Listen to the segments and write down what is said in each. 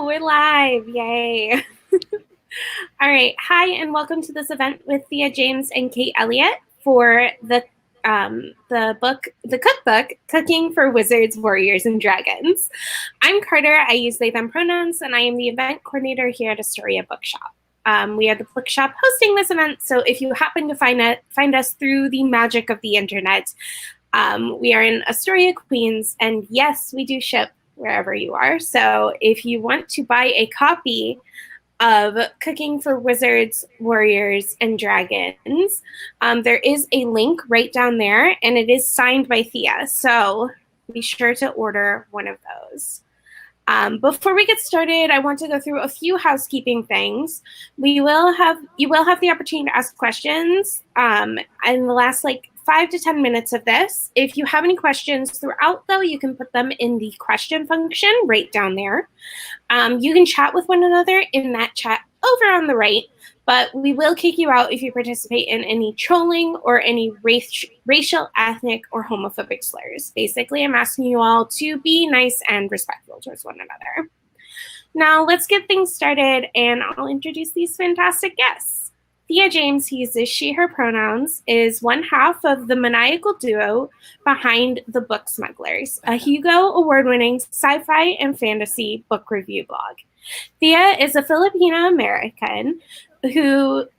we're live. Yay. All right. Hi, and welcome to this event with Thea James and Kate Elliott for the cookbook, Cooking for Wizards, Warriors, and Dragons. I'm Carter. I use they, them pronouns, and I am the event coordinator here at Astoria Bookshop. We are the bookshop hosting this event, so if you happen to find us through the magic of the internet, we are in Astoria, Queens, and yes, we do ship wherever you are. So if you want to buy a copy of Cooking for Wizards, Warriors, and Dragons, there is a link right down there, and it is signed by Thea. So be sure to order one of those. Before we get started, I want to go through a few housekeeping things. You will have the opportunity to ask questions in the last 5 to 10 minutes of this. If you have any questions throughout, though, you can put them in the question function right down there. You can chat with one another in that chat over on the right, but we will kick you out if you participate in any trolling or any racial, ethnic, or homophobic slurs. Basically, I'm asking you all to be nice and respectful towards one another. Now, let's get things started, and I'll introduce these fantastic guests. Thea James, who uses she, her pronouns, is one half of the maniacal duo behind The Book Smugglers, a Hugo Award-winning sci-fi and fantasy book review blog. Thea is a Filipino-American who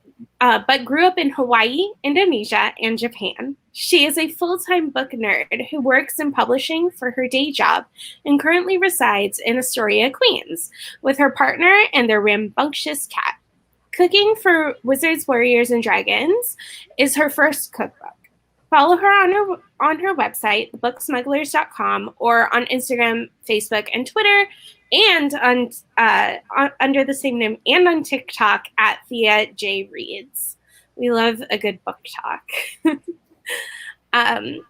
but grew up in Hawaii, Indonesia, and Japan. She is a full-time book nerd who works in publishing for her day job and currently resides in Astoria, Queens, with her partner and their rambunctious cat. Cooking for Wizards, Warriors, and Dragons is her first cookbook. Follow her on her website, thebooksmugglers.com, or on Instagram, Facebook, and Twitter, and under the same name, and on TikTok at Thea J Reads. We love a good book talk.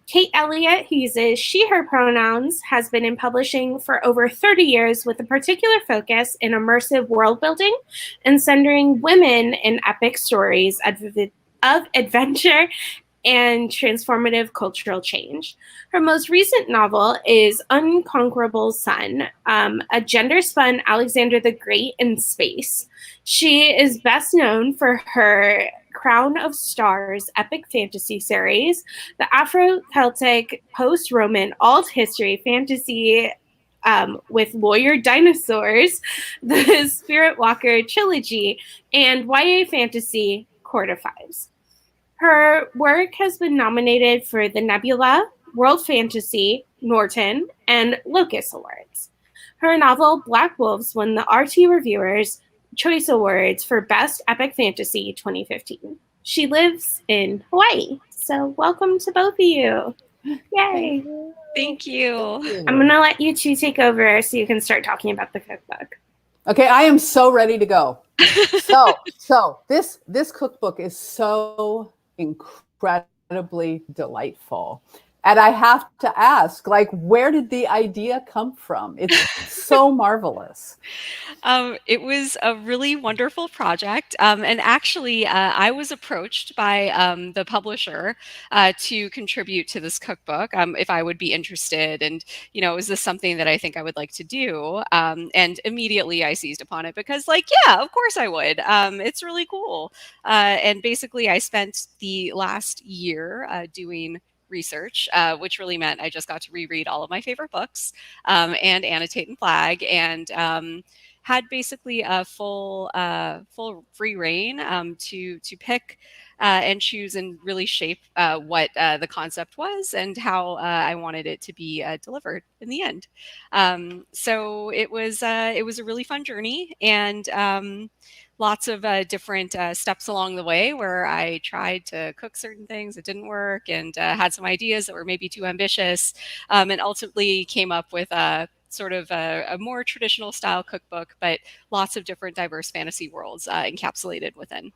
Kate Elliott, who uses she, her pronouns, has been in publishing for over 30 years with a particular focus in immersive world building and centering women in epic stories of adventure and transformative cultural change. Her most recent novel is Unconquerable Sun, a gender-spun Alexander the Great in space. She is best known for her Crown of Stars epic fantasy series, the Afro-Celtic post-Roman alt history fantasy with lawyer dinosaurs, the Spirit Walker trilogy, and YA fantasy Court of Fives. Her work has been nominated for the Nebula, World Fantasy, Norton, and Locus Awards. Her novel Black Wolves won the RT Reviewers' Choice Awards for Best Epic Fantasy 2015. She lives in Hawaii. So welcome to both of you. Yay. Thank you. I'm going to let you two take over so you can start talking about the cookbook. Okay, I am so ready to go. So this cookbook is so incredibly delightful. And I have to ask, where did the idea come from? It's so marvelous. It was a really wonderful project. And actually, I was approached by the publisher to contribute to this cookbook if I would be interested. And, is this something that I think I would like to do? And immediately I seized upon it because, yeah, of course I would. It's really cool. And basically, I spent the last year doing research, which really meant I just got to reread all of my favorite books and annotate and flag, and had basically a full free reign to pick and choose and really shape what the concept was and how I wanted it to be delivered in the end. So it was a really fun journey, and lots of different steps along the way where I tried to cook certain things that didn't work, and had some ideas that were maybe too ambitious, and ultimately came up with sort of a more traditional style cookbook, but lots of different diverse fantasy worlds encapsulated within.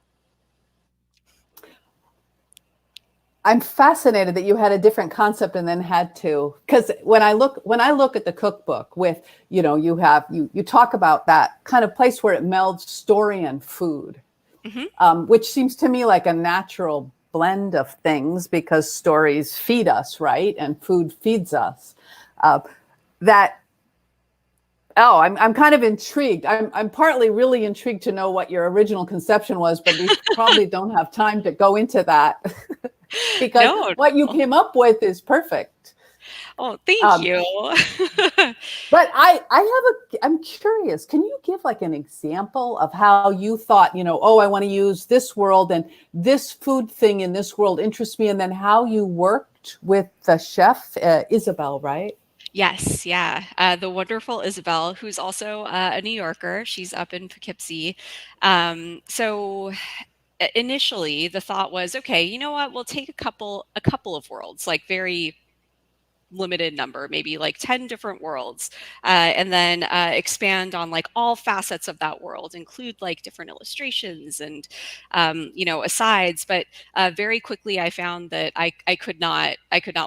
I'm fascinated that you had a different concept and then had to, because when I look at the cookbook with, you talk about that kind of place where it melds story and food, which seems to me like a natural blend of things because stories feed us, right? And food feeds us. That Oh, I'm kind of intrigued. I'm partly really intrigued to know what your original conception was, but we probably don't have time to go into that because No. what you came up with is perfect. Oh, thank Um, you. but I'm curious. Can you give like an example of how you thought, oh, I want to use this world and this food thing in this world interests me, and then how you worked with the chef, Isabel, right? Yes, yeah. The wonderful Isabel, who's also a New Yorker. She's up in Poughkeepsie. So initially, the thought was, okay, you know what? We'll take a couple of worlds, like very limited number, maybe like 10 different worlds, and then expand on like all facets of that world, include like different illustrations and, asides. But very quickly I found that I could not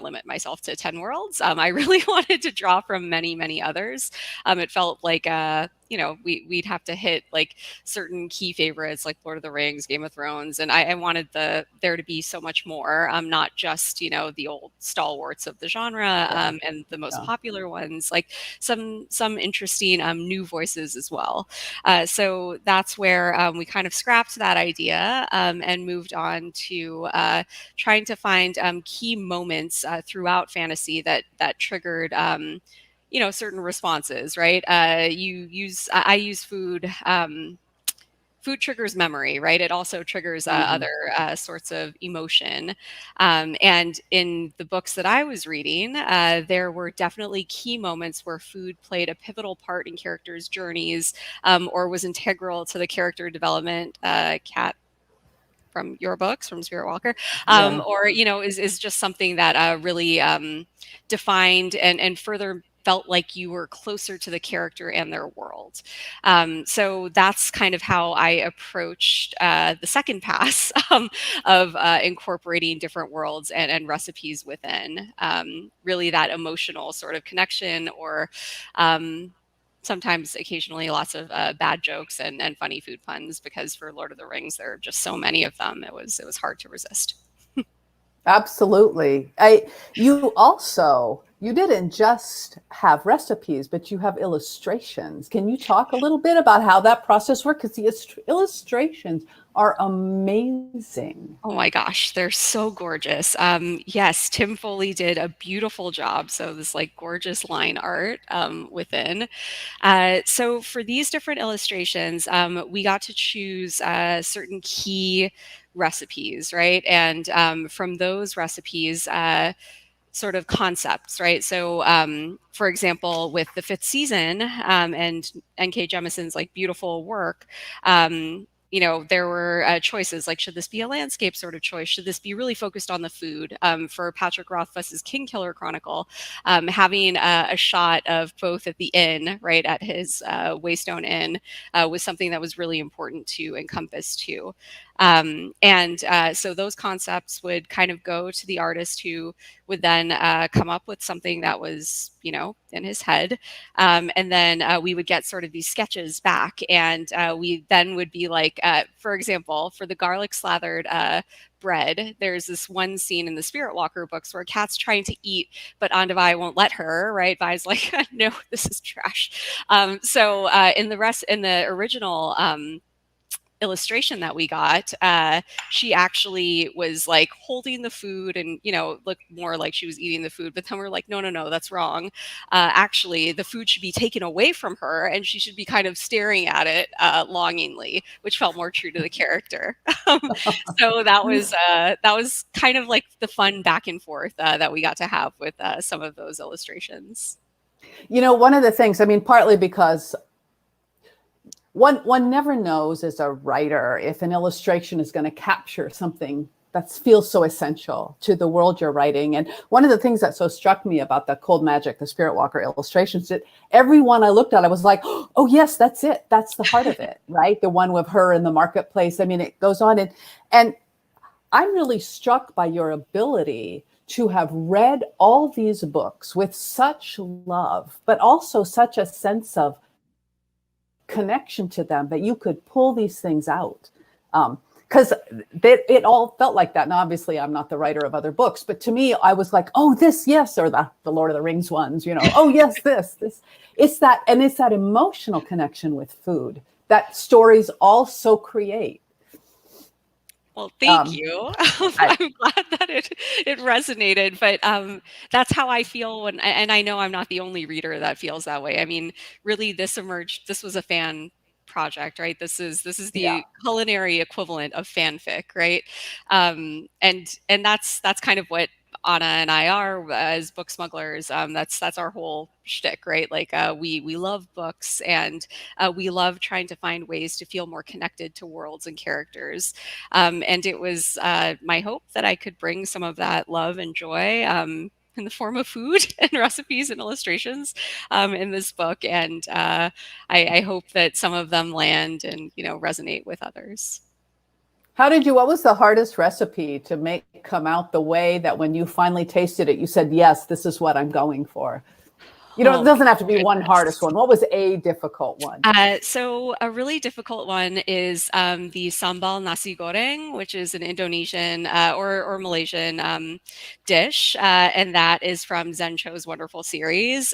limit myself to 10 worlds. I really wanted to draw from many, many others. It felt like, we'd have to hit like certain key favorites like Lord of the Rings, Game of Thrones, and I wanted there to be so much more, not just the old stalwarts of the genre, and the most popular ones, like some interesting new voices as well. So that's where we kind of scrapped that idea, and moved on to trying to find key moments throughout fantasy that triggered certain responses, right? I use food. Food triggers memory, right? It also triggers other sorts of emotion. And in the books that I was reading, there were definitely key moments where food played a pivotal part in characters' journeys, or was integral to the character development. Kat, from your books, from Spirit Walker, or is just something that really defined and further felt like you were closer to the character and their world. So that's kind of how I approached the second pass of incorporating different worlds and recipes within. Really, that emotional sort of connection, or sometimes occasionally lots of bad jokes and funny food puns, because for Lord of the Rings there are just so many of them. It was hard to resist. Absolutely. You didn't just have recipes, but you have illustrations. Can you talk a little bit about how that process works? Because the illustrations are amazing. Oh my gosh, they're so gorgeous. Yes, Tim Foley did a beautiful job. So this like gorgeous line art within. So for these different illustrations, we got to choose certain key recipes, right? And from those recipes, sort of concepts, right? So, for example, with the fifth season, and N.K. Jemison's like beautiful work, there were choices like, should this be a landscape sort of choice? Should this be really focused on the food? For Patrick Rothfuss's King Killer Chronicle, having a shot of both at the inn, right, at his Waystone Inn, was something that was really important to encompass too. So those concepts would kind of go to the artist, who would then come up with something that was, in his head. And then we would get sort of these sketches back, and we then would be like, for example, for the garlic slathered bread, there's this one scene in the Spirit Walker books where Kat's trying to eat, but Andavai won't let her, right? Vai's like, no, this is trash. In the original illustration that we got, she actually was like holding the food and looked more like she was eating the food, but then we're like, no, that's wrong. Actually the food should be taken away from her and she should be kind of staring at it longingly, which felt more true to the character. So that was kind of like the fun back and forth that we got to have with some of those illustrations. One of the things, partly because one never knows as a writer if an illustration is going to capture something that feels so essential to the world you're writing. And one of the things that so struck me about the Cold Magic, the Spirit Walker illustrations, that every one I looked at, I was like, oh yes, that's it. That's the heart of it, right? The one with her in the marketplace. It goes on. And I'm really struck by your ability to have read all these books with such love, but also such a sense of connection to them that you could pull these things out. because it all felt like that. And obviously I'm not the writer of other books, but to me, I was like, oh, this, yes, or the Lord of the Rings ones, oh, yes, this. It's that, and it's that emotional connection with food that stories also create. Well, thank you. I'm glad that it resonated, but that's how I feel and I know I'm not the only reader that feels that way. I mean, really, this was a fan project, right? This is the culinary equivalent of fanfic, right? And that's kind of what Anna and I are as book smugglers. That's our whole shtick, right? Like we love books, and we love trying to find ways to feel more connected to worlds and characters. And it was my hope that I could bring some of that love and joy in the form of food and recipes and illustrations in this book. And I hope that some of them land and, resonate with others. What was the hardest recipe to make come out the way that when you finally tasted it, you said, yes, this is what I'm going for? It doesn't have to be one hardest one. What was a difficult one? So a really difficult one is the Sambal Nasi Goreng, which is an Indonesian or Malaysian dish. And that is from Zen Cho's wonderful series.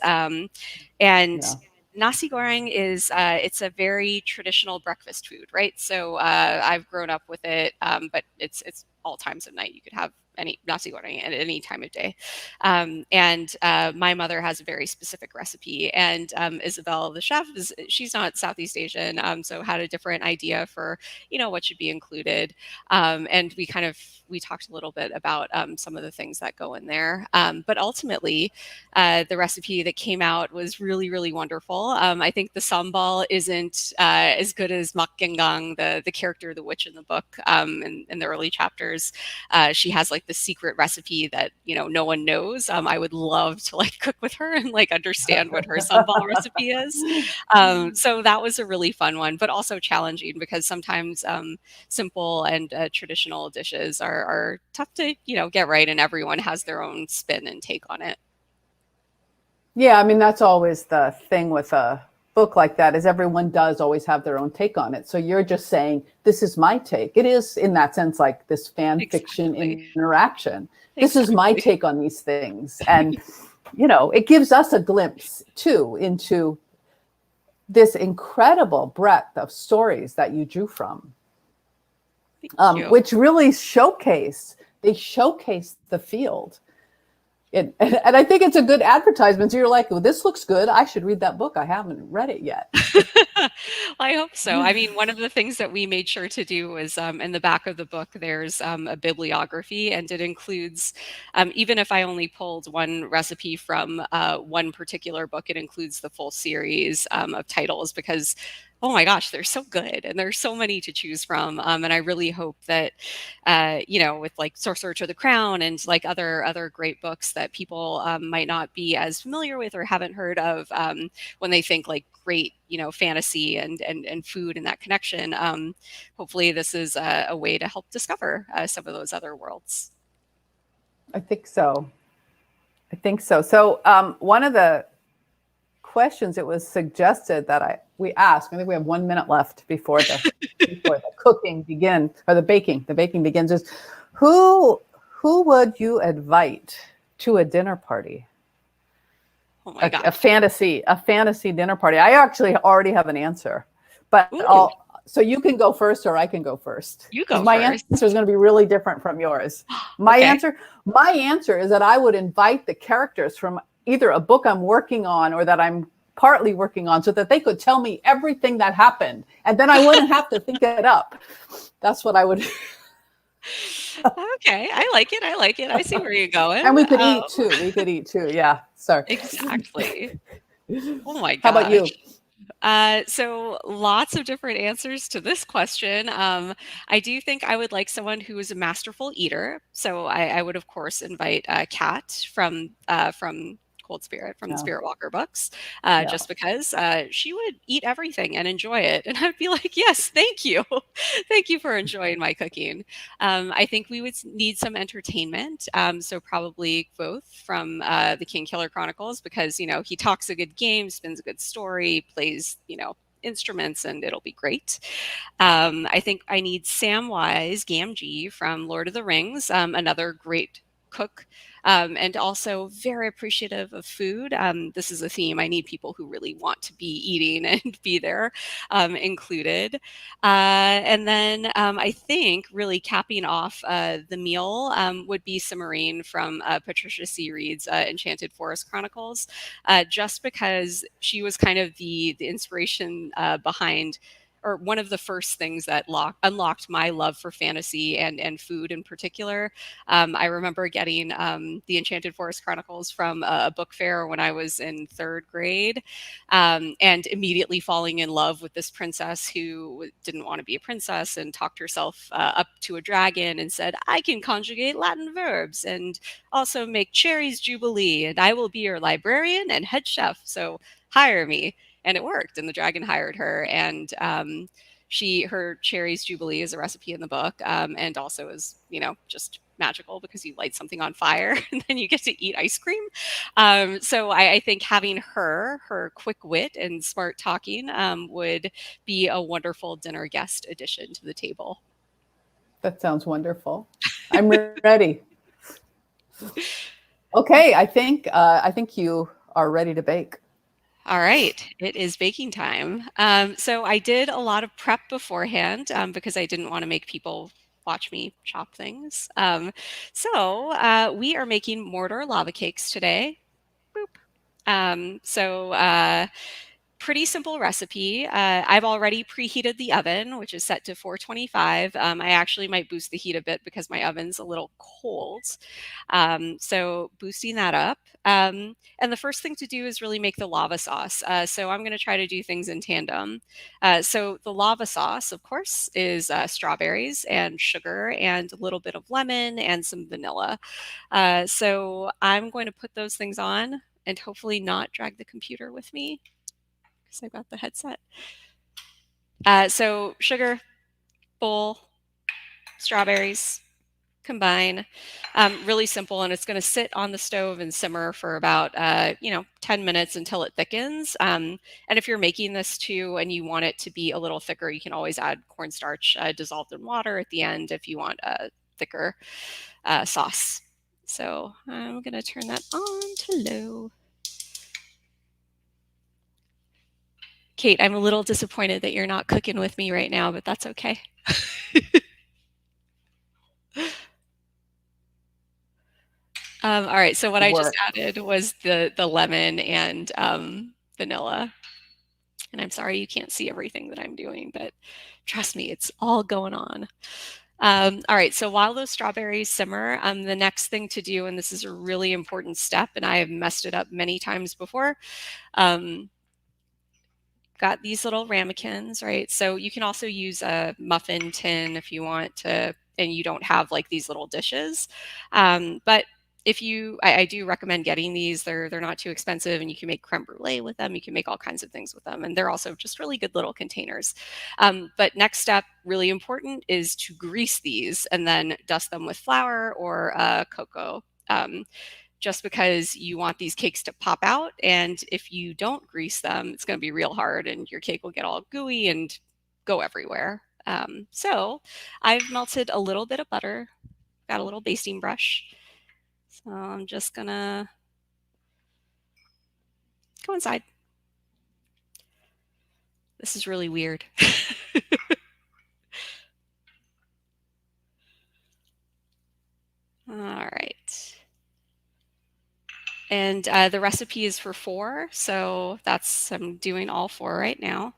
Nasi goreng is it's a very traditional breakfast food, right? So I've grown up with it, but it's all times of night. You could have any nasi goreng at any time of day. And my mother has a very specific recipe, and Isabel, the chef, she's not Southeast Asian, so had a different idea for what should be included. And we talked a little bit about some of the things that go in there. But ultimately, the recipe that came out was really, really wonderful. I think the sambal isn't as good as Mak Gengang, the character, the witch in the book, in the early chapters. She has like the secret recipe that no one knows. I would love to cook with her and understand what her sambal recipe is. So that was a really fun one, but also challenging because sometimes simple and traditional dishes are tough to get right, and everyone has their own spin and take on it. Yeah, I mean, that's always the thing with a book like that, is everyone does always have their own take on it. So you're just saying, this is my take. It is, in that sense, like this fan fiction interaction. This is my take on these things. And, it gives us a glimpse, too, into this incredible breadth of stories that you drew from, which really showcase the field. And I think it's a good advertisement. So you're like, well, this looks good. I should read that book. I haven't read it yet. Well, I hope so. I mean, one of the things that we made sure to do was in the back of the book, there's a bibliography, and it includes, even if I only pulled one recipe from one particular book, it includes the full series of titles, because oh my gosh, they're so good, and there's so many to choose from. And I really hope that, with Sorcerer to the Crown and other great books that people might not be as familiar with or haven't heard of when they think great, fantasy and food and that connection. Hopefully this is a way to help discover some of those other worlds. I think so. So one of the questions it was suggested that we ask, I think we have 1 minute left before the cooking begins, or the baking begins, is who would you invite to a dinner party? Oh my gosh. A fantasy dinner party. I actually already have an answer, but so you can go first, or I can go first. You go my first. answer is going to be really different from yours. My answer is that I would invite the characters from either a book I'm working on or that I'm partly working on, so that they could tell me everything that happened, and then I wouldn't have to think it up. That's what I would. Okay, I like it. I see where you're going. And we could eat too. Yeah, sorry. Exactly. Oh my gosh. How about you? So lots of different answers to this question. I do think I would like someone who is a masterful eater. So I would, of course, invite Kat from Cold Spirit, from the Spirit Walker books, just because she would eat everything and enjoy it. And I'd be like, yes, thank you. Thank you for enjoying my cooking. I think we would need some entertainment. So probably both from the King Killer Chronicles, because, he talks a good game, spins a good story, plays, instruments and it'll be great. I think I need Samwise Gamgee from Lord of the Rings, another great cook, and also very appreciative of food. This is a theme. I need people who really want to be eating and be there included. And then I think really capping off the meal would be Cimarine from Patricia C. Reed's Enchanted Forest Chronicles, just because she was kind of the inspiration behind, or one of the first things that unlocked my love for fantasy and food in particular. I remember getting the Enchanted Forest Chronicles from a book fair when I was in 3rd grade, and immediately falling in love with this princess who didn't want to be a princess and talked herself up to a dragon and said, I can conjugate Latin verbs and also make cherries jubilee, and I will be your librarian and head chef, so hire me. And it worked, and the dragon hired her, and her cherries jubilee is a recipe in the book, and also is, just magical because you light something on fire and then you get to eat ice cream. So I think having her quick wit and smart talking would be a wonderful dinner guest addition to the table. That sounds wonderful. I'm ready. Okay, I think you are ready to bake. All right, it is baking time. So I did a lot of prep beforehand because I didn't want to make people watch me chop things. So we are making Mordor Lava Cakes today. Boop. Pretty simple recipe. I've already preheated the oven, which is set to 425. I actually might boost the heat a bit because my oven's a little cold. So boosting that up. And the first thing to do is really make the lava sauce. So I'm going to try to do things in tandem. So the lava sauce, of course, is strawberries and sugar and a little bit of lemon and some vanilla. So I'm going to put those things on and hopefully not drag the computer with me, because I've got the headset. So sugar, bowl, strawberries, combine. Really simple, and it's going to sit on the stove and simmer for about 10 minutes until it thickens. And if you're making this too and you want it to be a little thicker, you can always add cornstarch dissolved in water at the end if you want a thicker sauce. So I'm going to turn that on to low. Kate, I'm a little disappointed that you're not cooking with me right now, but that's okay. All right, so what I just added was the lemon and vanilla. And I'm sorry you can't see everything that I'm doing, but trust me, it's all going on. All right, so while those strawberries simmer, the next thing to do, and this is a really important step, and I have messed it up many times before, got these little ramekins, right? So you can also use a muffin tin if you want to, and you don't have like these little dishes. But if I do recommend getting these. They're not too expensive, and you can make creme brulee with them. You can make all kinds of things with them, and they're also just really good little containers. But next step, really important, is to grease these and then dust them with flour or cocoa. Just because you want these cakes to pop out. And if you don't grease them, it's going to be real hard and your cake will get all gooey and go everywhere. So I've melted a little bit of butter, got a little basting brush. So I'm just going to go inside. This is really weird. All right. And the recipe is for 4, so I'm doing all 4 right now.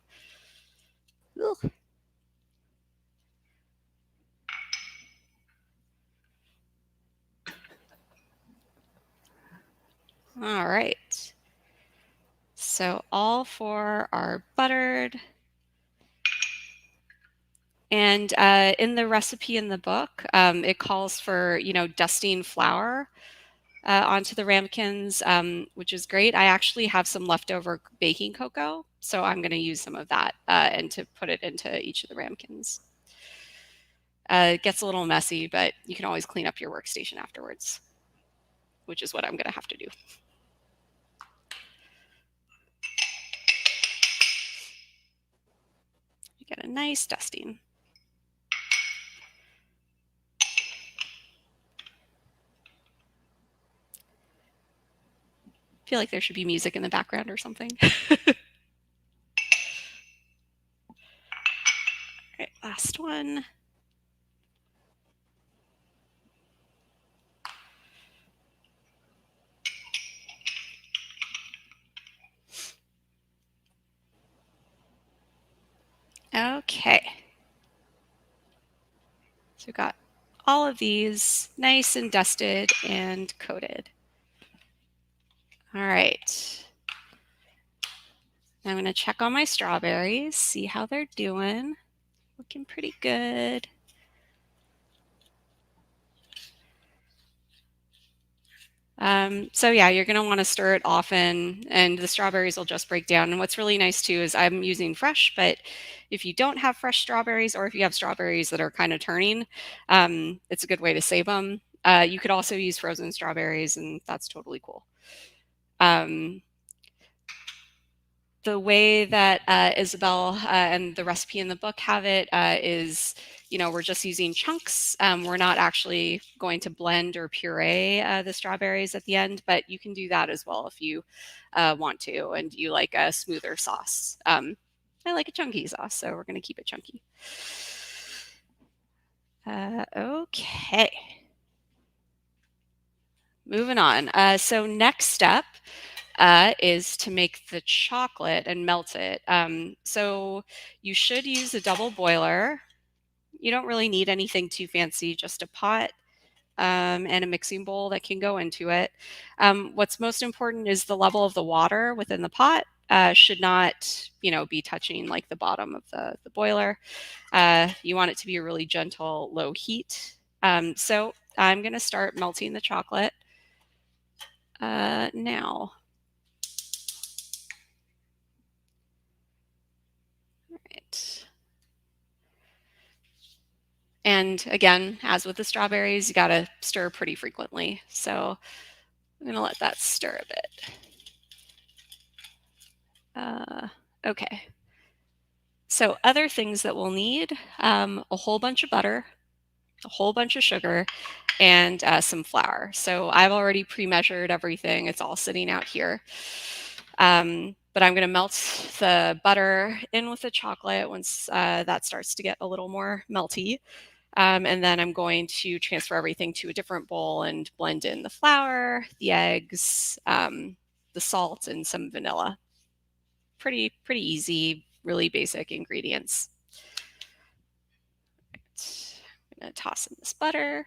Ugh. All right. So all 4 are buttered. And in the recipe in the book, it calls for, dusting flour onto the ramekins, which is great. I actually have some leftover baking cocoa, so I'm going to use some of that and to put it into each of the ramekins. It gets a little messy, but you can always clean up your workstation afterwards, which is what I'm going to have to do. Get a nice dusting. I feel like there should be music in the background or something. All right, last one. Okay. So we've got all of these nice and dusted and coated. All right. I'm going to check on my strawberries, see how they're doing. Looking pretty good. So yeah, you're going to want to stir it often and the strawberries will just break down. And what's really nice too is I'm using fresh, but if you don't have fresh strawberries or if you have strawberries that are kind of turning, it's a good way to save them. You could also use frozen strawberries and that's totally cool. The way that Isabel and the recipe in the book have it is, you know, we're just using chunks. We're not actually going to blend or puree the strawberries at the end, but you can do that as well if you want to and you like a smoother sauce. I like a chunky sauce, so we're going to keep it chunky. Okay. Moving on. So next step is to make the chocolate and melt it. So you should use a double boiler. You don't really need anything too fancy, just a pot and a mixing bowl that can go into it. What's most important is the level of the water within the pot should not, you know, be touching like the bottom of the boiler. You want it to be a really gentle, low heat. So I'm going to start melting the chocolate now. Right. And again, as with the strawberries, you got to stir pretty frequently. So I'm going to let that stir a bit. Okay. So other things that we'll need, a whole bunch of butter, a whole bunch of sugar, and some flour. So I've already pre-measured everything. It's all sitting out here. But I'm going to melt the butter in with the chocolate once that starts to get a little more melty. And then I'm going to transfer everything to a different bowl and blend in the flour, the eggs, the salt, and some vanilla. Pretty easy, really basic ingredients. Right. I'm going to toss in this butter.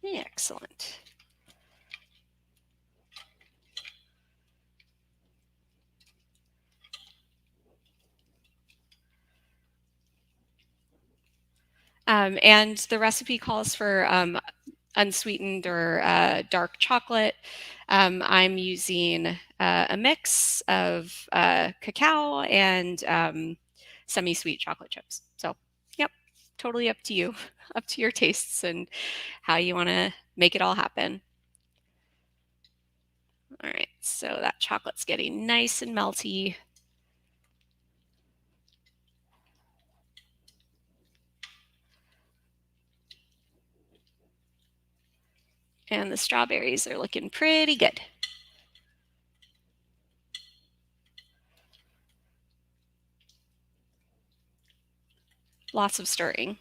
Excellent. And the recipe calls for unsweetened or dark chocolate. I'm using a mix of cacao and semi-sweet chocolate chips. So, yep, totally up to you, up to your tastes and how you want to make it all happen. All right, so that chocolate's getting nice and melty. And the strawberries are looking pretty good. Lots of stirring.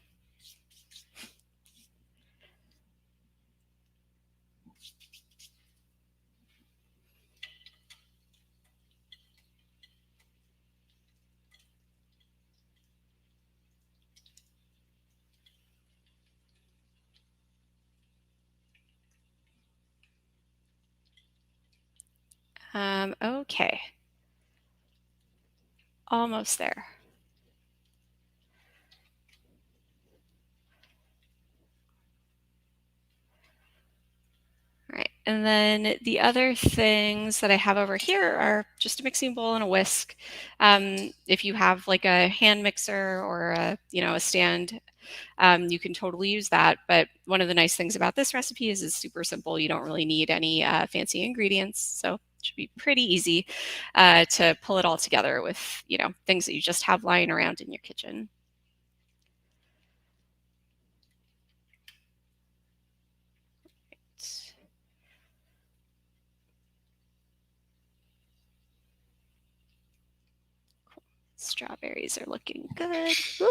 Okay. Almost there. All right, And then the other things that I have over here are just a mixing bowl and a whisk. If you have like a hand mixer or a stand, you can totally use that. But one of the nice things about this recipe is it's super simple. You don't really need any fancy ingredients. So it should be pretty easy to pull it all together with, things that you just have lying around in your kitchen. Strawberries are looking good. Woo.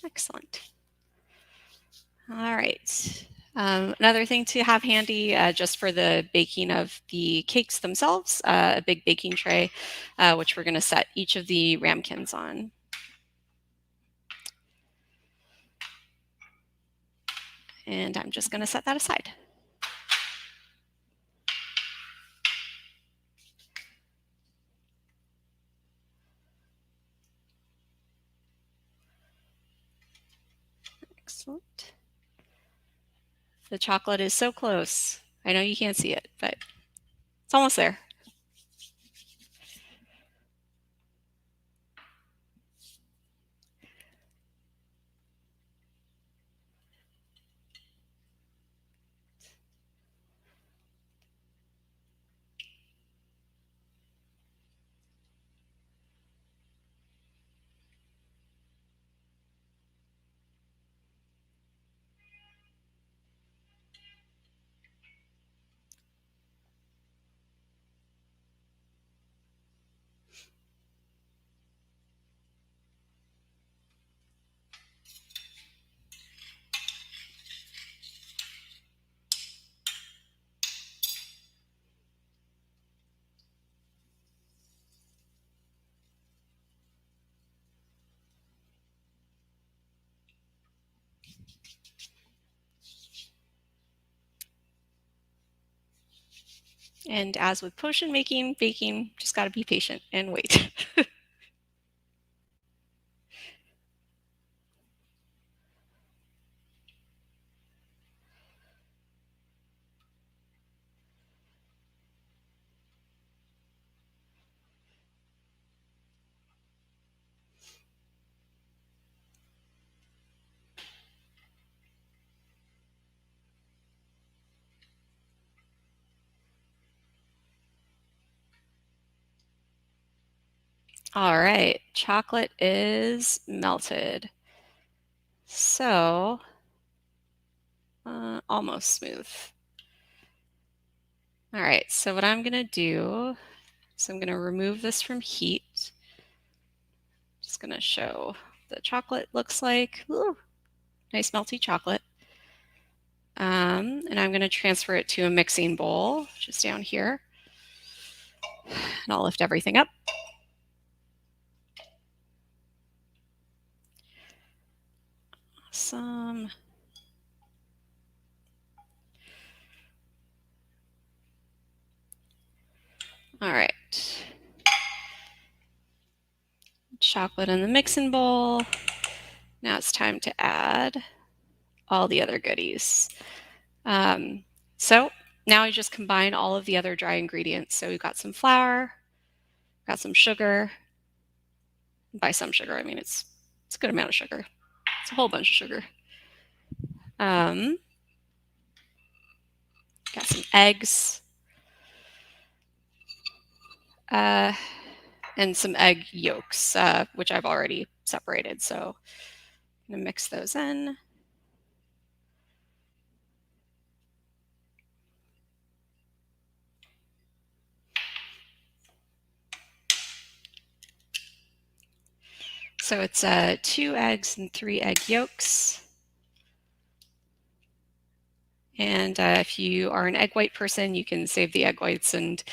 Excellent. All right. Another thing to have handy just for the baking of the cakes themselves, a big baking tray, which we're going to set each of the ramekins on. And I'm just going to set that aside. Excellent. The chocolate is so close. I know you can't see it, but it's almost there. And as with potion making, baking, just got to be patient and wait. All right, chocolate is melted. So, almost smooth. All right, so what I'm gonna do is I'm gonna remove this from heat. Just gonna show the chocolate looks like. Ooh, nice melty chocolate. And I'm gonna transfer it to a mixing bowl, just down here. And I'll lift everything up. Awesome. All right. Chocolate in the mixing bowl. Now it's time to add all the other goodies. So now I just combine all of the other dry ingredients. So we've got some flour, got some sugar. By some sugar, I mean it's a good amount of sugar. It's a whole bunch of sugar. Got some eggs. And some egg yolks, which I've already separated. So I'm gonna mix those in. So it's 2 eggs and 3 egg yolks. And if you are an egg white person, you can save the egg whites and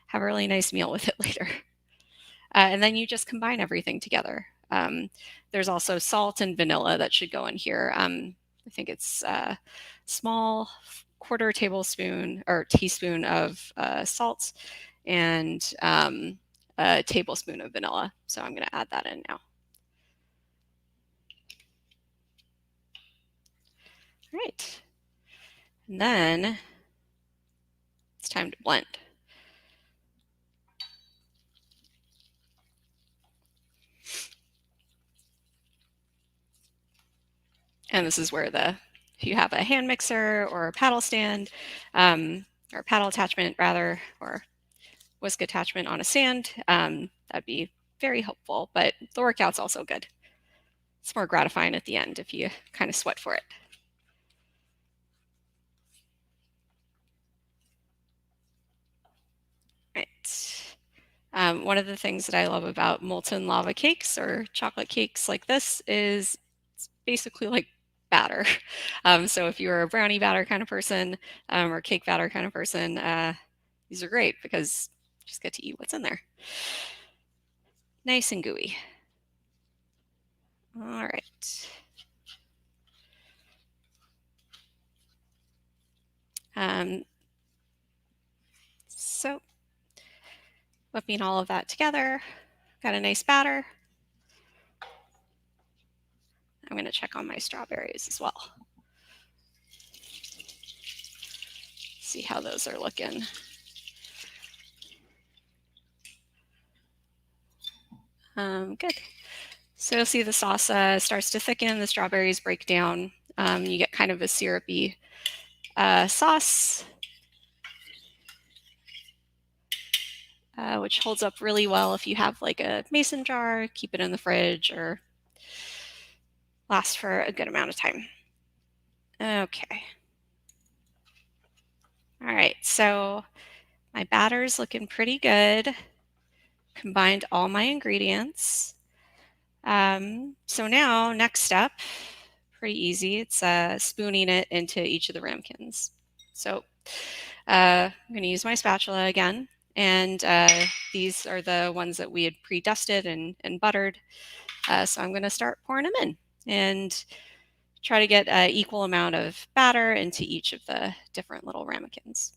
have a really nice meal with it later. And then you just combine everything together. There's also salt and vanilla that should go in here. I think it's a small quarter tablespoon or teaspoon of salt and a tablespoon of vanilla. So I'm going to add that in now. All right. And then it's time to blend. And this is where if you have a hand mixer or a paddle stand, or paddle attachment rather, or whisk attachment on a stand, that'd be very helpful, but the workout's also good. It's more gratifying at the end if you kind of sweat for it. Right. One of the things that I love about molten lava cakes or chocolate cakes like this is it's basically like batter. So if you're a brownie batter kind of person or cake batter kind of person, these are great because you just get to eat what's in there. Nice and gooey. All right. So whipping all of that together, got a nice batter. I'm going to check on my strawberries as well. See how those are looking. Good. So you'll see the sauce starts to thicken, the strawberries break down. You get kind of a syrupy sauce, which holds up really well if you have like a mason jar, keep it in the fridge, or last for a good amount of time. Okay. All right, so my batter's looking pretty good. Combined all my ingredients. So now, next step, pretty easy. It's spooning it into each of the ramekins. So I'm going to use my spatula again. And these are the ones that we had pre-dusted and buttered. So I'm going to start pouring them in and try to get an equal amount of batter into each of the different little ramekins.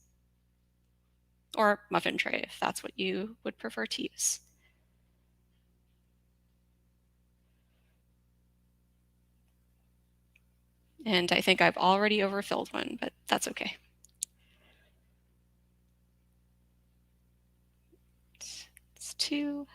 Or muffin tray, if that's what you would prefer to use. And I think I've already overfilled one, but that's okay. It's 2.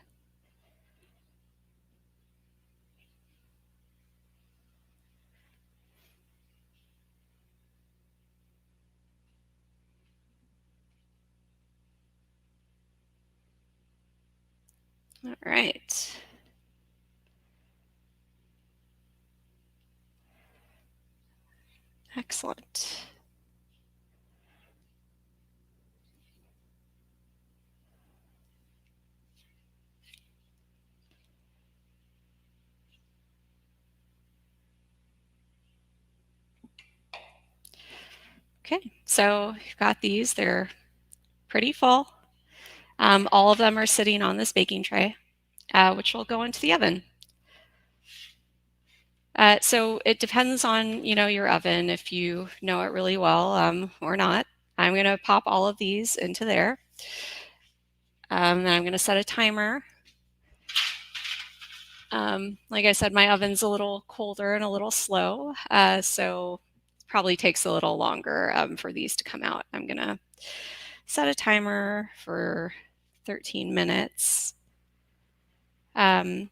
All right. Excellent. Okay, so you've got these. They're pretty full. All of them are sitting on this baking tray, which will go into the oven. So it depends on, your oven, if you know it really well or not. I'm going to pop all of these into there. Then I'm going to set a timer. Like I said, my oven's a little colder and a little slow, so it probably takes a little longer for these to come out. I'm going to set a timer for 13 minutes. And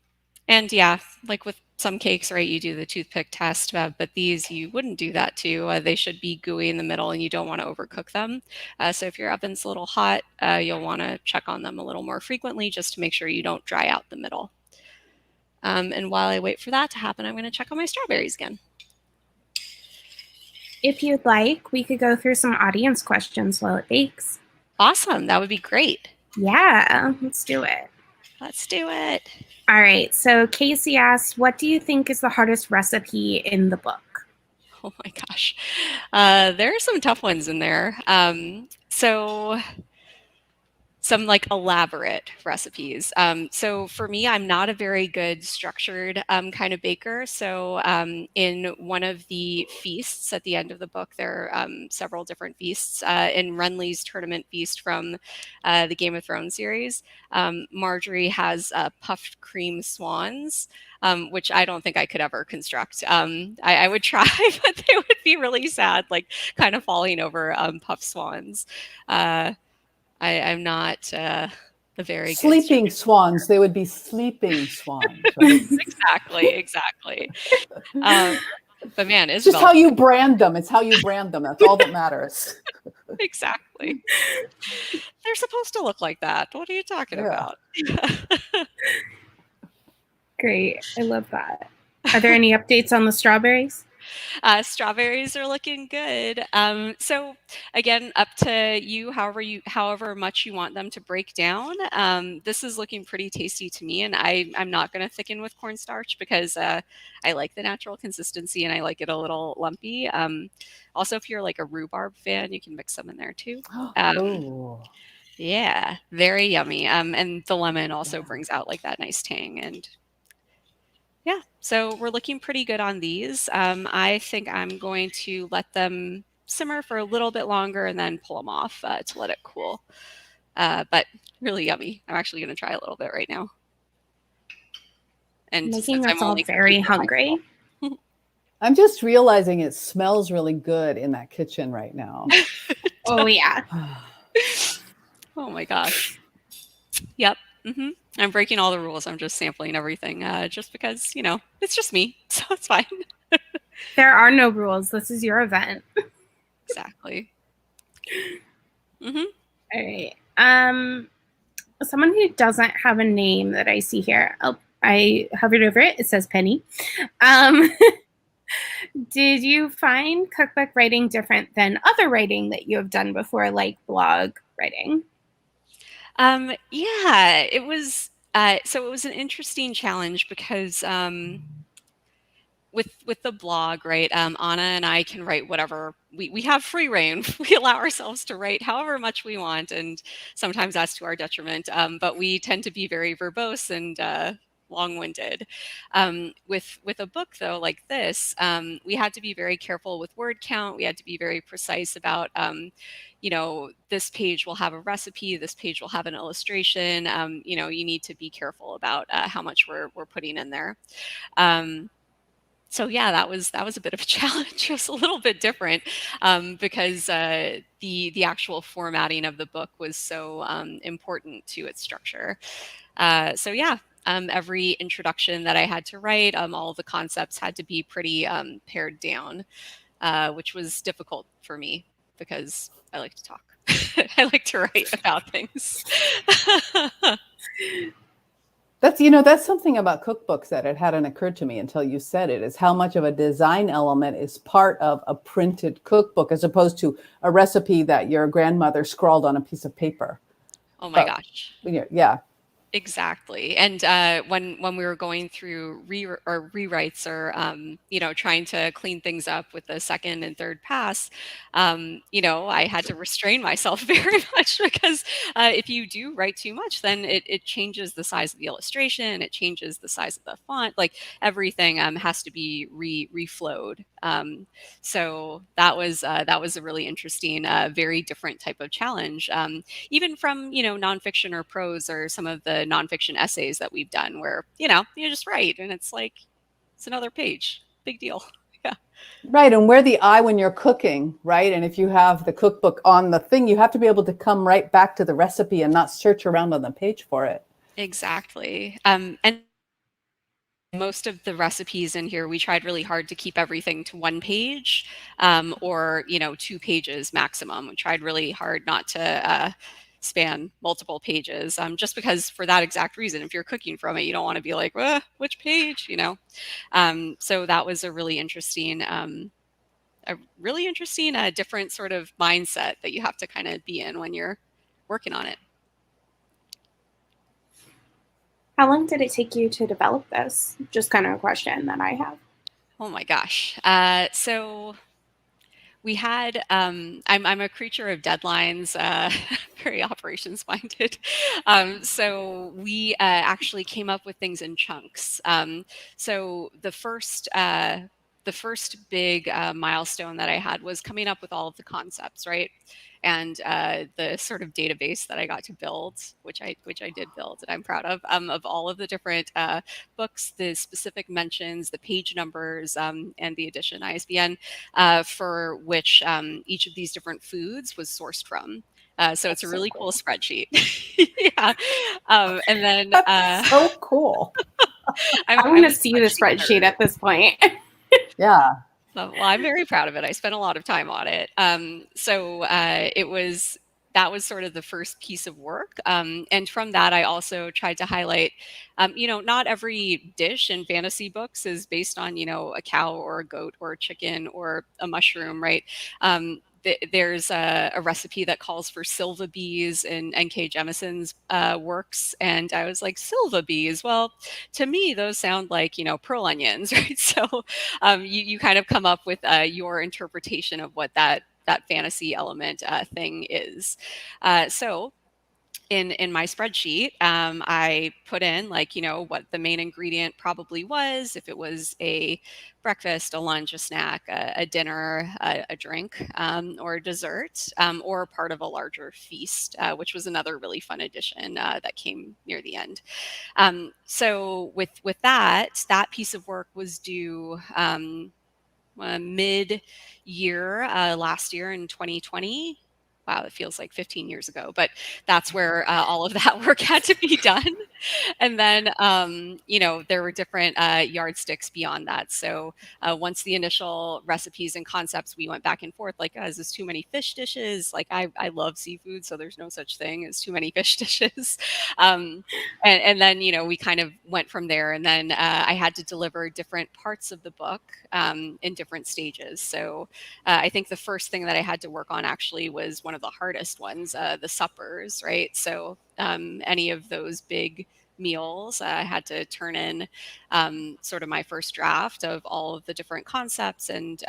yeah, like with some cakes, right, you do the toothpick test, but these you wouldn't do that to. They should be gooey in the middle and you don't want to overcook them. So if your oven's a little hot, you'll want to check on them a little more frequently just to make sure you don't dry out the middle. And while I wait for that to happen, I'm going to check on my strawberries again. If you'd like, we could go through some audience questions while it bakes. Awesome. That would be great. Yeah, let's do it. Let's do it. All right. So Casey asked, what do you think is the hardest recipe in the book? Oh my gosh. There are some tough ones in there. So some like elaborate recipes. So for me, I'm not a very good structured kind of baker. So in one of the feasts at the end of the book, there are several different feasts. In Renly's tournament feast from the Game of Thrones series, Marjorie has puffed cream swans, which I don't think I could ever construct. I would try, but they would be really sad, like kind of falling over puffed swans. I'm not a very good Sleeping swans. They would be sleeping swans, right? exactly. But man, It's just Isabel, how you brand them. It's how you brand them. That's all that matters. exactly. They're supposed to look like that. What are you talking about? Great. I love that. Are there any updates on the strawberries? Strawberries are looking good. So again, up to you, however much you want them to break down. This is looking pretty tasty to me, and I'm not going to thicken with cornstarch because I like the natural consistency and I like it a little lumpy. Also, if you're like a rhubarb fan, you can mix some in there too. Oh. Yeah, very yummy. And the lemon also brings out like that nice tang. And yeah, so we're looking pretty good on these. I think I'm going to let them simmer for a little bit longer and then pull them off to let it cool. But really yummy. I'm actually going to try a little bit right now. And Making since us I'm all only very hungry. I'm just realizing it smells really good in that kitchen right now. Oh, yeah. Oh my gosh. Yep. I'm breaking all the rules. I'm just sampling everything just because, you know, it's just me. So it's fine. There are no rules. This is your event. Exactly. All right. Someone who doesn't have a name that I see here. Oh, I hovered over it. It says Penny. Did you find cookbook writing different than other writing that you have done before, like blog writing? Yeah, it was so it was an interesting challenge because with the blog, right? Anna and I can write whatever we have free reign. We allow ourselves to write however much we want, and sometimes that's to our detriment. But we tend to be very verbose and long-winded. With a book though like this, we had to be very careful with word count. We had to be very precise about, you know, this page will have a recipe, this page will have an illustration. You know, you need to be careful about how much we're putting in there. So yeah, that was a bit of a challenge. It was a little bit different because the actual formatting of the book was so important to its structure. So yeah, every introduction that I had to write, all the concepts had to be pretty pared down, which was difficult for me because I like to talk. I like to write about things. That's something about cookbooks that it hadn't occurred to me until you said it, is how much of a design element is part of a printed cookbook as opposed to a recipe that your grandmother scrawled on a piece of paper. Oh my gosh. Yeah. Exactly. And when we were going through rewrites or you know, trying to clean things up with the second and third pass, you know, I had to restrain myself very much because if you do write too much, then it changes the size of the illustration, it changes the size of the font, like everything has to be reflowed. So that was a really interesting, very different type of challenge, even from, you know, nonfiction or prose or some of the nonfiction essays that we've done where, you know, you just write and it's like, it's another page, big deal. Yeah. Right. And where the eye when you're cooking, right? And if you have the cookbook on the thing, you have to be able to come right back to the recipe and not search around on the page for it. Exactly. And most of the recipes in here, we tried really hard to keep everything to one page or, you know, 2 pages maximum. We tried really hard not to span multiple pages just because for that exact reason, if you're cooking from it, you don't want to be like, which page, you know? So that was a really interesting, different sort of mindset that you have to kind of be in when you're working on it. How long did it take you to develop this? Just kind of a question that I have. Oh my gosh. So We had, I'm a creature of deadlines, very operations minded. So we actually came up with things in chunks. So the first big milestone that I had was coming up with all of the concepts, right? And the sort of database that I got to build, which I did build, and I'm proud of all of the different books, the specific mentions, the page numbers, and the edition ISBN for which each of these different foods was sourced from. So it's a really cool spreadsheet. Yeah. And then That's so cool. I want to a see the spreadsheet nerd. at this point. Yeah. Well, I'm very proud of it. I spent a lot of time on it. That was sort of the first piece of work. And from that, I also tried to highlight, not every dish in fantasy books is based on, a cow or a goat or a chicken or a mushroom, right? There's a recipe that calls for silva bees in N.K. Jemison's works. And I was like, silva bees? Well, to me, those sound like, pearl onions, right? So you kind of come up with your interpretation of what that fantasy element thing is. So in my spreadsheet, I put in what the main ingredient probably was, if it was a breakfast, a lunch, a snack, a dinner, a drink, or a dessert, or part of a larger feast, which was another really fun addition that came near the end. So with that piece of work was due mid-year last year in 2020. Wow, it feels like 15 years ago, but that's where all of that work had to be done. And then, there were different yardsticks beyond that. So once the initial recipes and concepts, we went back and forth, like, is this too many fish dishes? Like, I love seafood, so there's no such thing as too many fish dishes. And then, we kind of went from there. And then I had to deliver different parts of the book in different stages. So I think the first thing that I had to work on actually was one of the hardest ones, the suppers, right? So any of those big meals, I had to turn in sort of my first draft of all of the different concepts and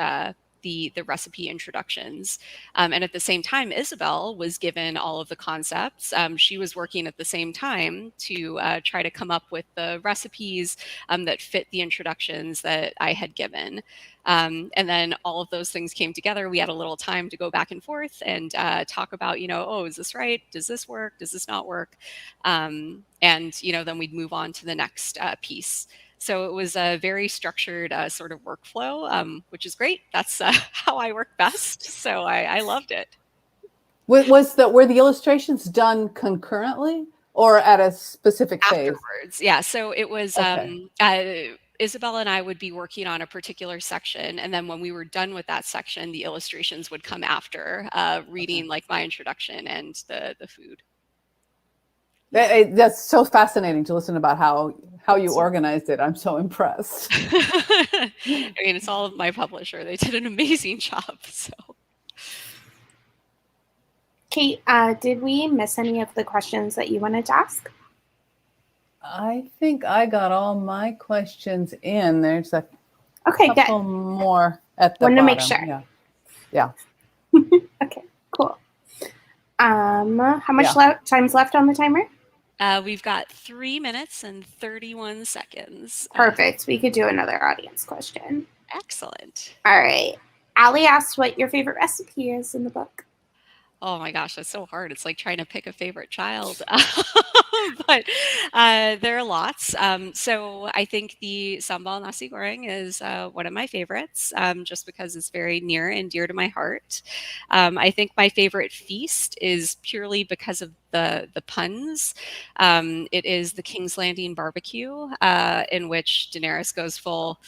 the recipe introductions. And at the same time, Isabel was given all of the concepts. She was working at the same time to try to come up with the recipes that fit the introductions that I had given. And then all of those things came together. We had a little time to go back and forth and talk about, oh, is this right? Does this work? Does this not work? And, then we'd move on to the next piece. So it was a very structured sort of workflow, which is great. That's how I work best. So I loved it. Were the illustrations done concurrently or at a specific phase? Afterwards, yeah. So it was Okay. Isabel and I would be working on a particular section, and then when we were done with that section, the illustrations would come after, reading like my introduction and the food. That's so fascinating to listen about how you organized it. I'm so impressed. I mean, it's all of my publisher. They did an amazing job. So, Kate, did we miss any of the questions that you wanted to ask? I think I got all my questions in. There's a couple good. More at the bottom. To make sure. Yeah. Okay, cool. How much time's left on the timer? We've got 3 minutes and 31 seconds. Perfect. We could do another audience question. Excellent. All right. Allie asked what your favorite recipe is in the book. Oh my gosh, that's so hard. It's like trying to pick a favorite child. But there are lots. So I think the Sambal Nasi Goreng is one of my favorites, just because it's very near and dear to my heart. I think my favorite feast is purely because of the puns. It is the King's Landing barbecue, in which Daenerys goes full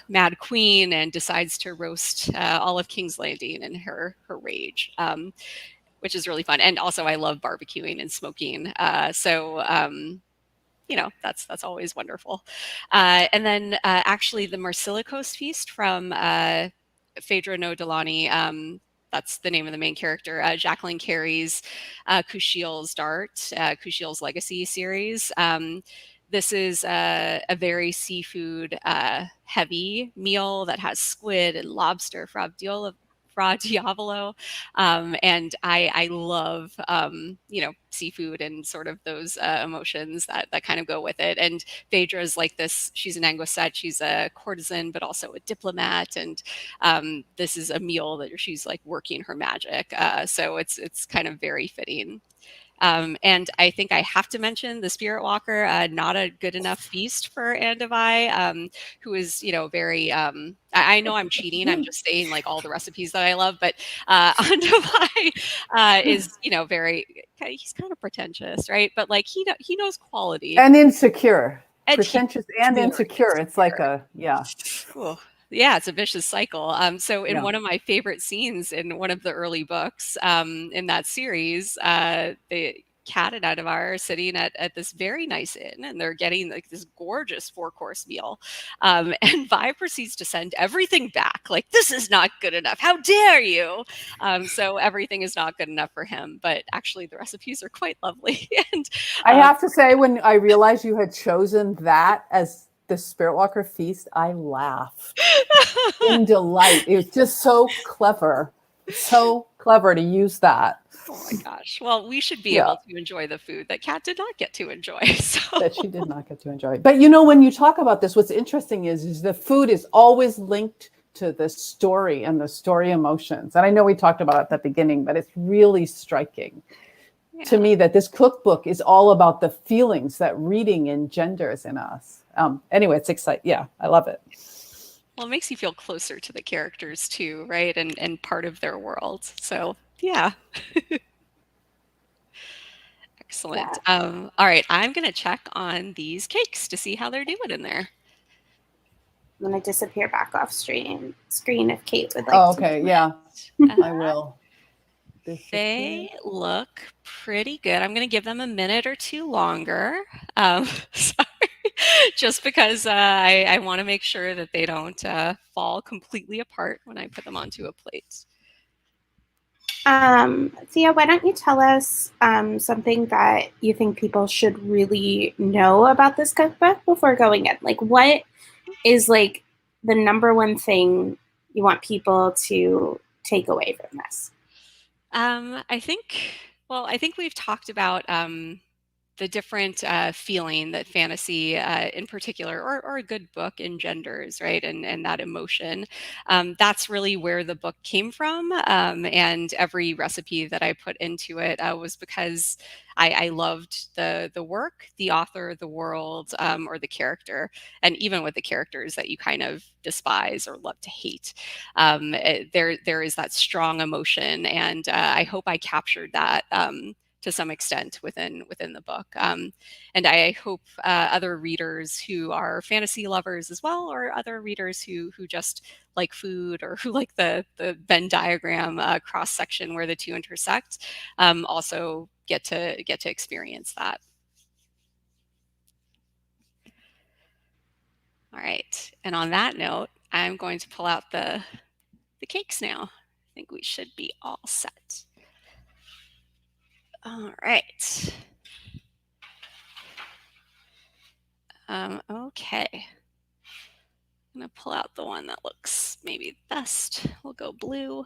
Mad Queen and decides to roast all of King's Landing in her rage, which is really fun. And also, I love barbecuing and smoking. So that's always wonderful. And then actually, the Marsilicos feast from Phaedra No Delany. That's the name of the main character, Jacqueline Carey's Kushiel's Dart, Kushiel's Legacy series. This is a very seafood heavy meal that has squid and lobster, raw diavolo. And I love, seafood and sort of those emotions that kind of go with it. And Phaedra's like this, she's an Anguisette, she's a courtesan, but also a diplomat. And this is a meal that she's like working her magic. So it's kind of very fitting. And I think I have to mention the Spirit Walker, not a good enough feast for Andavai, who is, very, I know I'm cheating. I'm just saying like all the recipes that I love, but Andavai is, he's kind of pretentious, right? But like he knows quality. And insecure. And Pretentious and insecure. It's like Ooh. Yeah, it's a vicious cycle. So in one of my favorite scenes in one of the early books in that series, the Cat and Edinburgh are sitting at this very nice inn, and they're getting like this gorgeous 4-course meal. And Vi proceeds to send everything back. Like, this is not good enough. How dare you? So everything is not good enough for him. But actually, the recipes are quite lovely. And I have to say, when I realized you had chosen that as the Spirit Walker feast, I laughed in delight. It was just so clever to use that. Oh my gosh. Well, we should be able to enjoy the food that Kat did not get to enjoy. So. That she did not get to enjoy. But when you talk about this, what's interesting is the food is always linked to the story and the story emotions. And I know we talked about it at the beginning, but it's really striking to me that this cookbook is all about the feelings that reading engenders in us. Anyway, it's exciting. Yeah, I love it. Well, it makes you feel closer to the characters too, right? And part of their world. So yeah. Excellent. Yeah. All right, I'm going to check on these cakes to see how they're doing in there. I'm going to disappear back off screen if Kate would like to. Okay, yeah, I will. They look pretty good. I'm going to give them a minute or two longer. Sorry. Just because I want to make sure that they don't fall completely apart when I put them onto a plate. Thea, why don't you tell us something that you think people should really know about this cookbook before going in? Like, what is like the number one thing you want people to take away from this? I think we've talked about the different feeling that fantasy in particular, or a good book engenders, right? And that emotion. That's really where the book came from. And every recipe that I put into it was because I loved the work, the author, the world, or the character. And even with the characters that you kind of despise or love to hate, there is that strong emotion. And I hope I captured that to some extent within the book. And I hope other readers who are fantasy lovers as well, or other readers who just like food, or who like the Venn diagram cross section where the two intersect, also get to experience that. All right, and on that note, I'm going to pull out the cakes now. I think we should be all set. All right. Okay. I'm going to pull out the one that looks maybe best. We'll go blue.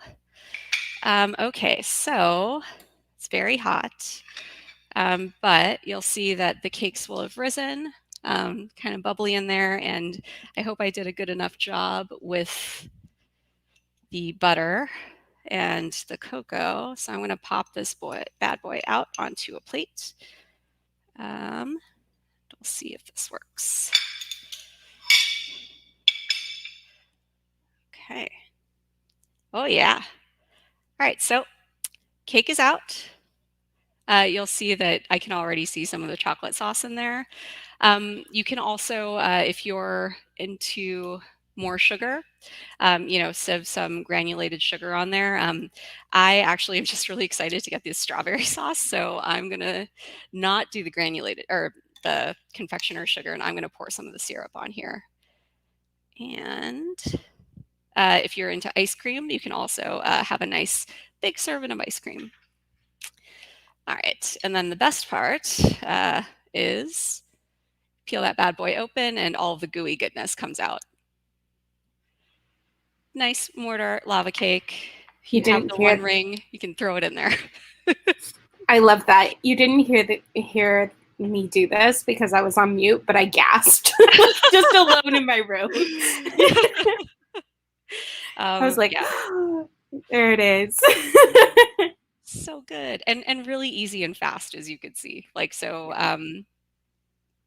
Okay, so it's very hot, but you'll see that the cakes will have risen, kind of bubbly in there, and I hope I did a good enough job with the butter and the cocoa. So I'm going to pop this bad boy out onto a plate. We'll see if this works. Okay. Oh yeah. All right, so cake is out. You'll see that I can already see some of the chocolate sauce in there. You can also, if you're into more sugar, sieve some granulated sugar on there. I actually am just really excited to get this strawberry sauce, so I'm gonna not do the granulated or the confectioner sugar, and I'm gonna pour some of the syrup on here. And if you're into ice cream, you can also have a nice big serving of ice cream. All right, and then the best part is peel that bad boy open and all of the gooey goodness comes out. Nice Mordor lava cake. If You you have didn't the hear one ring, you can throw it in there. I love that. You didn't hear me do this because I was on mute, but I gasped just alone in my room. I was like, Yeah. there it is. So good. And really easy and fast, as you could see. Like, so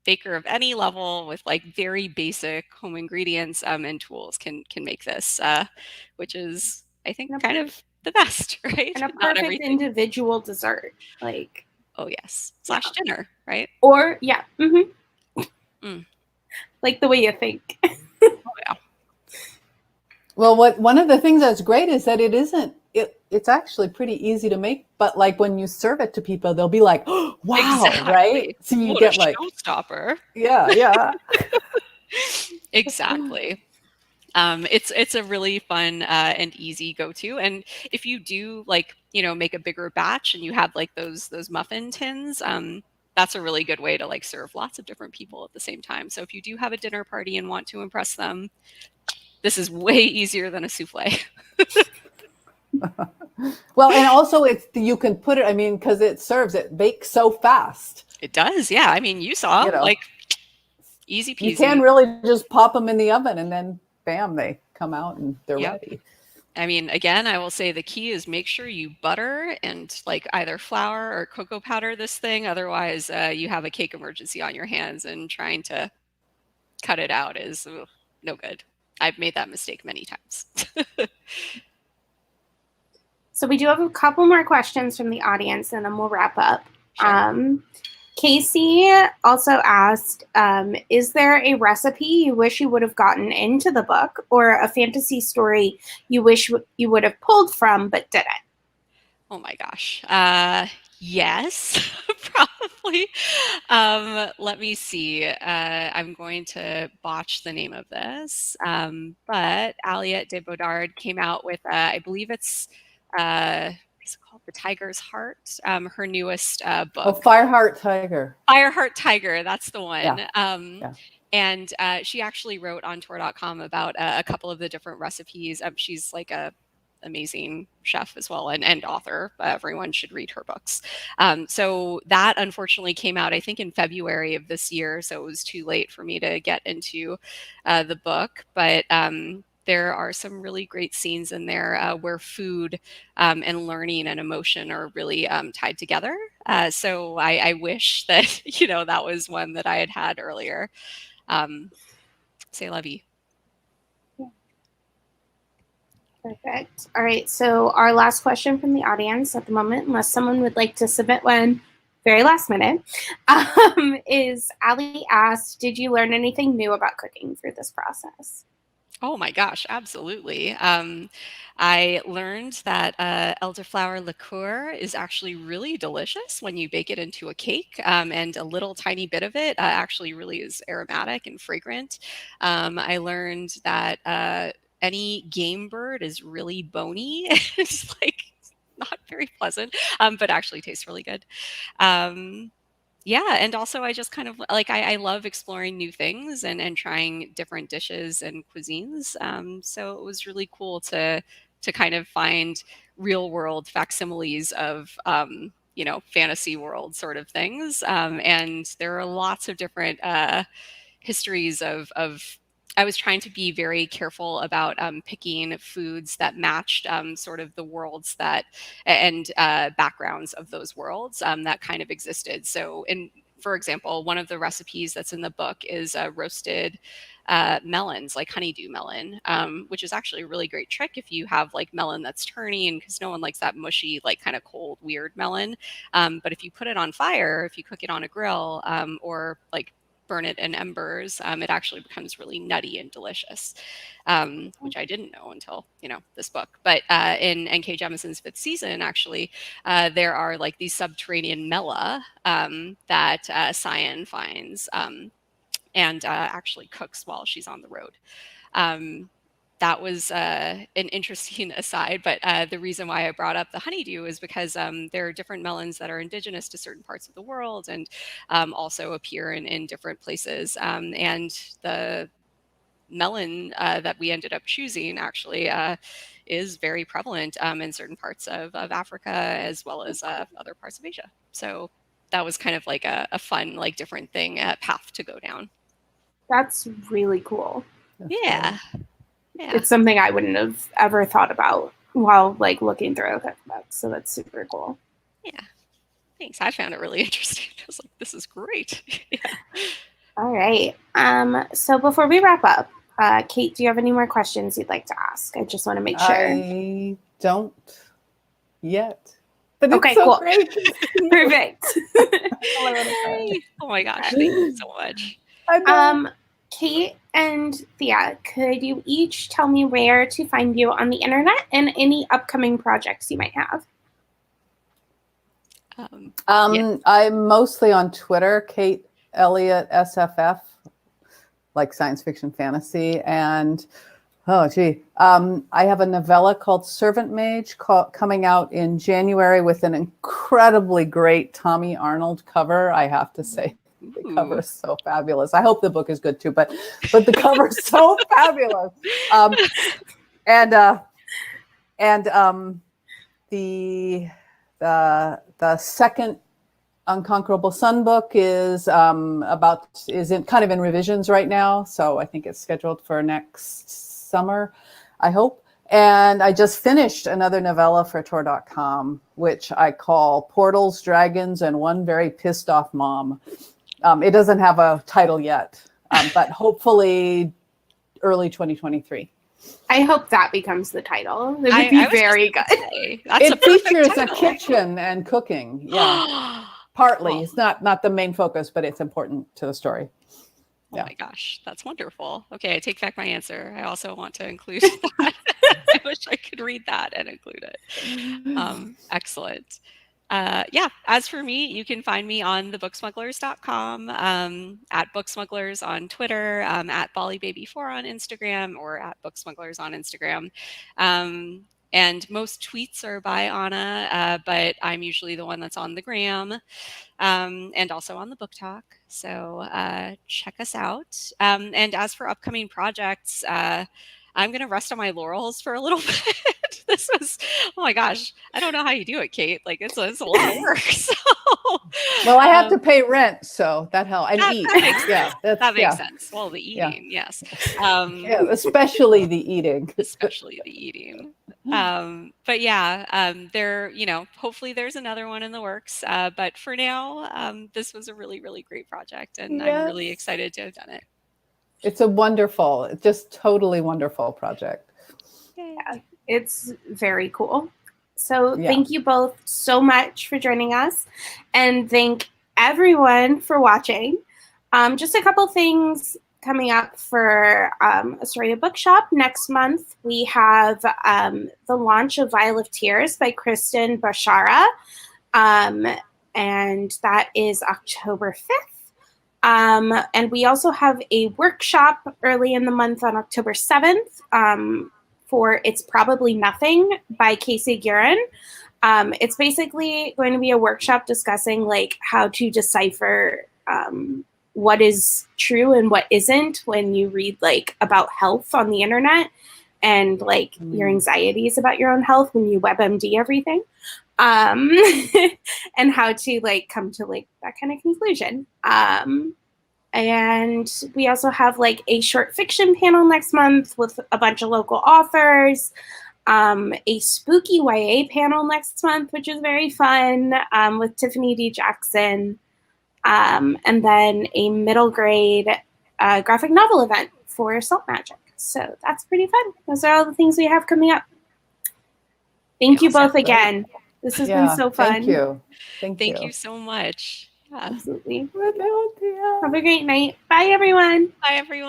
baker of any level with like very basic home ingredients and tools can make this, which is, I think, kind of the best, right? And a Not perfect everything. individual dessert. Like, Oh, yes. Slash dinner, right? or, yeah. Mm. Like the way you think. Oh, yeah. Well, one of the things that's great is that it's actually pretty easy to make, but like when you serve it to people, they'll be like, oh, wow, Exactly. right? So you What get a like, showstopper. yeah. Exactly. It's a really fun and easy go-to. And if you do like, make a bigger batch and you have like those muffin tins, that's a really good way to like serve lots of different people at the same time. So if you do have a dinner party and want to impress them, this is way easier than a souffle. Well, and also you can put it, I mean, because it bakes so fast. It does, yeah. I mean, you saw, like, easy peasy. You can really just pop them in the oven and then bam, they come out and they're ready. I mean, again, I will say the key is make sure you butter and like either flour or cocoa powder this thing. Otherwise, you have a cake emergency on your hands, and trying to cut it out is no good. I've made that mistake many times. So we do have a couple more questions from the audience, and then we'll wrap up. Sure. Casey also asked, is there a recipe you wish you would have gotten into the book, or a fantasy story you wish you would have pulled from but didn't? Oh my gosh. Yes, probably. Let me see. I'm going to botch the name of this. But Elliott de Bodard came out with, I believe it's, what's it called? The Tiger's Heart, her newest book. Oh, Fireheart Tiger. Fireheart Tiger, that's the one. Yeah. And she actually wrote on tour.com about a couple of the different recipes. She's like a amazing chef as well, and author. Everyone should read her books. So that unfortunately came out, I think, in February of this year. So it was too late for me to get into the book. But there are some really great scenes in there where food and learning and emotion are really tied together. So I wish that, that was one that I had earlier. C'est la vie. Perfect. All right. So our last question from the audience at the moment, unless someone would like to submit one very last minute, is Ali asked, did you learn anything new about cooking through this process? Oh my gosh, absolutely. I learned that elderflower liqueur is actually really delicious when you bake it into a cake, and a little tiny bit of it actually really is aromatic and fragrant. I learned that any game bird is really bony. It's like not very pleasant, but actually tastes really good. Yeah, and also I just kind of like I love exploring new things and trying different dishes and cuisines. So it was really cool to kind of find real world facsimiles of fantasy world sort of things. And there are lots of different histories of I was trying to be very careful about picking foods that matched sort of the worlds that and backgrounds of those worlds that kind of existed. So, for example, one of the recipes that's in the book is roasted melons, like honeydew melon, which is actually a really great trick if you have like melon that's turning, because no one likes that mushy, like kind of cold, weird melon. But if you put it on fire, if you cook it on a grill, or like burn it in embers, it actually becomes really nutty and delicious, which I didn't know until, this book. But in N.K. Jemisin's Fifth Season, actually, there are like these subterranean mela that Cyan finds and actually cooks while she's on the road. That was an interesting aside, but the reason why I brought up the honeydew is because there are different melons that are indigenous to certain parts of the world and also appear in different places. And the melon that we ended up choosing actually is very prevalent in certain parts of Africa as well as other parts of Asia. So that was kind of like a fun, like different thing, path to go down. That's really cool. Yeah. Yeah. It's something I wouldn't have ever thought about while like looking through a cookbook. So that's super cool. Yeah. Thanks. I found it really interesting. I was like, this is great. Yeah. All right. So before we wrap up, Kate, do you have any more questions you'd like to ask? I just want to make sure. I don't yet. But okay, it's so cool. Great. Perfect. Oh my gosh, thank you so much. Kate and Thea, could you each tell me where to find you on the internet and any upcoming projects you might have? Yeah. I'm mostly on Twitter, Kate Elliott SFF, like science fiction fantasy. And I have a novella called Servant Mage coming out in January with an incredibly great Tommy Arnold cover, I have to say. The cover is so fabulous. I hope the book is good too, but the cover is so fabulous. The second Unconquerable Sun book is kind of in revisions right now, so I think it's scheduled for next summer, I hope. And I just finished another novella for Tor.com, which I call Portals, Dragons, and One Very Pissed Off Mom. It doesn't have a title yet, but hopefully early 2023. I hope that becomes the title. It would be very good. It features a kitchen and cooking. Yeah, partly. It's not the main focus, but it's important to the story. Oh my gosh, that's wonderful. Okay, I take back my answer. I also want to include that. I wish I could read that and include it. Excellent. As for me, you can find me on thebooksmugglers.com, at Booksmugglers on Twitter, at BollyBaby4 on Instagram, or at Booksmugglers on Instagram. And most tweets are by Anna, but I'm usually the one that's on the gram, and also on the Book Talk. So check us out. And as for upcoming projects, I'm going to rest on my laurels for a little bit. This was, oh my gosh, I don't know how you do it, Kate. Like it's a lot of work. So, well, I have to pay rent, so that helps. And eat. That makes sense. Well, the eating, yes. Especially the eating. Especially the eating. But yeah, hopefully there's another one in the works. But for now, this was a really, really great project, and I'm really excited to have done it. It's a wonderful, just totally wonderful project. Yeah, it's very cool. So thank you both so much for joining us, and thank everyone for watching. Just a couple things coming up for Astoria Bookshop. Next month, we have the launch of Vial of Tears by Kristen Bashara, and that is October 5th. And we also have a workshop early in the month on October 7th for It's Probably Nothing by Casey Guerin. It's basically going to be a workshop discussing like how to decipher what is true and what isn't when you read like about health on the internet, and like your anxieties about your own health when you WebMD everything. And how to like come to like that kind of conclusion. And we also have like a short fiction panel next month with a bunch of local authors, a spooky YA panel next month, which is very fun, with Tiffany D. Jackson, and then a middle grade graphic novel event for Salt Magic. So that's pretty fun. Those are all the things we have coming up. Thank you both again. This has been so fun. Thank you. Thank you so much. Absolutely. Have a great night. Bye, everyone. Bye, everyone.